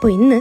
അപ്പോൾ ഇന്ന്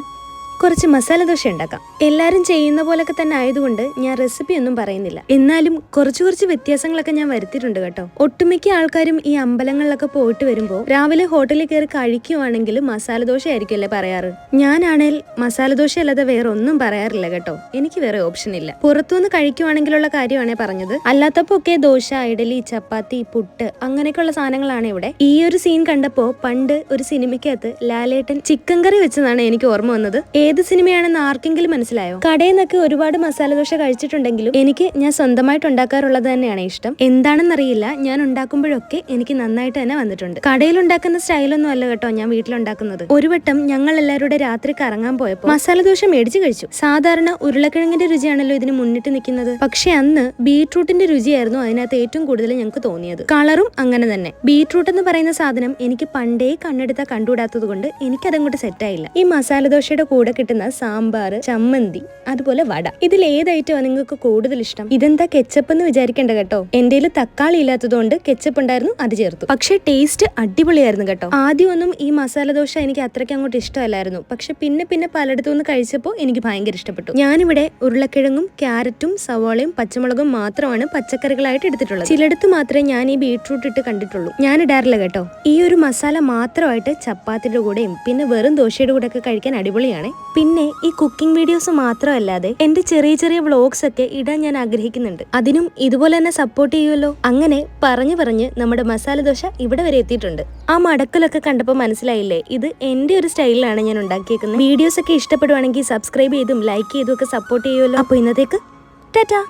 കുറച്ച് മസാല ദോശ ഉണ്ടാക്കാം. എല്ലാവരും ചെയ്യുന്ന പോലൊക്കെ തന്നെ ആയതുകൊണ്ട് ഞാൻ റെസിപ്പി ഒന്നും പറയുന്നില്ല. എന്നാലും കുറച്ച് വ്യത്യാസങ്ങളൊക്കെ ഞാൻ വരുത്തിയിട്ടുണ്ട് കേട്ടോ. ഒട്ടുമിക്ക ആൾക്കാരും ഈ അമ്പലങ്ങളിലൊക്കെ പോയിട്ട് വരുമ്പോൾ രാവിലെ ഹോട്ടലിൽ കയറി കഴിക്കുവാണെങ്കിൽ മസാല ദോശ ആയിരിക്കുമല്ലേ പറയാറ്. ഞാനാണേൽ മസാല ദോശ അല്ലാതെ വേറെ ഒന്നും പറയാറില്ല കേട്ടോ. എനിക്ക് വേറെ ഓപ്ഷൻ ഇല്ല. പുറത്തുനിന്ന് കഴിക്കുവാണെങ്കിലുള്ള കാര്യമാണേ പറഞ്ഞത്. അല്ലാത്തപ്പോ ഒക്കെ ദോശ, ഇഡലി, ചപ്പാത്തി, പുട്ട് അങ്ങനെയൊക്കെയുള്ള സാധനങ്ങളാണ് ഇവിടെ. ഈ ഒരു സീൻ കണ്ടപ്പോ പണ്ട് ഒരു സിനിമയ്ക്കകത്ത് ലാലേട്ടൻ ചിക്കൻ കറി വെച്ചതാണ് എനിക്ക് ഓർമ്മ വന്നത്. ഏത് സിനിമയാണെന്ന് ആർക്കെങ്കിലും മനസ്സിലായോ? കടയിൽ നിന്നൊക്കെ ഒരുപാട് മസാല ദോശ കഴിച്ചിട്ടുണ്ടെങ്കിലും എനിക്ക് ഞാൻ സ്വന്തമായിട്ട് ഉണ്ടാക്കാറുള്ളത് തന്നെയാണ് ഇഷ്ടം. എന്താണെന്നറിയില്ല, ഞാൻ ഉണ്ടാക്കുമ്പോഴൊക്കെ എനിക്ക് നന്നായിട്ട് തന്നെ വന്നിട്ടുണ്ട്. കടയിൽ ഉണ്ടാക്കുന്ന സ്റ്റൈലൊന്നും അല്ല കേട്ടോ ഞാൻ വീട്ടിലുണ്ടാക്കുന്നത്. ഒരു വട്ടം ഞങ്ങൾ എല്ലാവരുടെ രാത്രി കറങ്ങാൻ പോയപ്പോൾ മസാല ദോശ മേടിച്ച് കഴിച്ചു. സാധാരണ ഉരുളക്കിഴങ്ങിന്റെ രുചിയാണല്ലോ ഇതിന് മുന്നിട്ട് നിൽക്കുന്നത്. പക്ഷെ അന്ന് ബീട്രൂട്ടിന്റെ രുചിയായിരുന്നു അതിനകത്ത് ഏറ്റവും കൂടുതൽ ഞങ്ങൾക്ക് തോന്നിയത്. കളറും അങ്ങനെ തന്നെ. ബീട്രൂട്ട് എന്ന് പറയുന്ന സാധനം എനിക്ക് പണ്ടേ കണ്ണെടുത്താൽ കണ്ടുകൂടാത്തത് കൊണ്ട് എനിക്കതങ്ങോട്ട് സെറ്റായില്ല. ഈ മസാല ദോശയുടെ കൂടെ കിട്ടുന്ന സാമ്പാർ, ചമ്മന്തി, അതുപോലെ വട, ഇതിൽ ഏത് ഐറ്റമാണ് നിങ്ങൾക്ക് കൂടുതൽ ഇഷ്ടം? ഇതെന്താ കെച്ചപ്പ് എന്ന് വിചാരിക്കേണ്ട കേട്ടോ. എന്റെ തക്കാളി ഇല്ലാത്തതുകൊണ്ട് കെച്ചപ്പ് ഉണ്ടായിരുന്നു, അത് ചേർത്തു. പക്ഷെ ടേസ്റ്റ് അടിപൊളിയായിരുന്നു കേട്ടോ. ആദ്യമൊന്നും ഈ മസാല ദോശ എനിക്ക് അത്രയ്ക്ക് അങ്ങോട്ട് ഇഷ്ടമല്ലായിരുന്നു. പക്ഷെ പിന്നെ പലയിടത്തു നിന്ന് കഴിച്ചപ്പോൾ എനിക്ക് ഭയങ്കര ഇഷ്ടപ്പെട്ടു. ഞാനിവിടെ ഉരുളക്കിഴങ്ങും ക്യാരറ്റും സവാളയും പച്ചമുളകും മാത്രമാണ് പച്ചക്കറികളായിട്ട് എടുത്തിട്ടുള്ളത്. ചിലടത്ത് മാത്രമേ ഞാൻ ഈ ബീട്രൂട്ട് ഇട്ട് കണ്ടിട്ടുള്ളൂ. ഞാൻ ഇടാറില്ല കേട്ടോ. ഈ ഒരു മസാല മാത്രമായിട്ട് ചപ്പാത്തിയുടെ കൂടെയും പിന്നെ വെറും ദോശയുടെ കൂടെ ഒക്കെ കഴിക്കാൻ അടിപൊളിയാണ്. പിന്നെ ഈ കുക്കിംഗ് വീഡിയോസ് മാത്രമല്ലാതെ എന്റെ ചെറിയ വ്ളോഗ്സ് ഒക്കെ ഇടാൻ ഞാൻ ആഗ്രഹിക്കുന്നുണ്ട്. അതിനും ഇതുപോലെ തന്നെ സപ്പോർട്ട് ചെയ്യുമല്ലോ. അങ്ങനെ പറഞ്ഞ് നമ്മുടെ മസാല ദോശ ഇവിടെ വരെ എത്തിയിട്ടുണ്ട്. ആ മടക്കലൊക്കെ കണ്ടപ്പോൾ മനസ്സിലായില്ലേ, ഇത് എന്റെ ഒരു സ്റ്റൈലിലാണ് ഞാൻ ഉണ്ടാക്കിയേക്കുന്നത്. വീഡിയോസ് ഒക്കെ ഇഷ്ടപ്പെടുവാണെങ്കിൽ സബ്സ്ക്രൈബ് ചെയ്തും ലൈക്ക് ചെയ്തും ഒക്കെ സപ്പോർട്ട് ചെയ്യുമല്ലോ. അപ്പോൾ ഇന്നത്തേക്ക് ടാറ്റാ.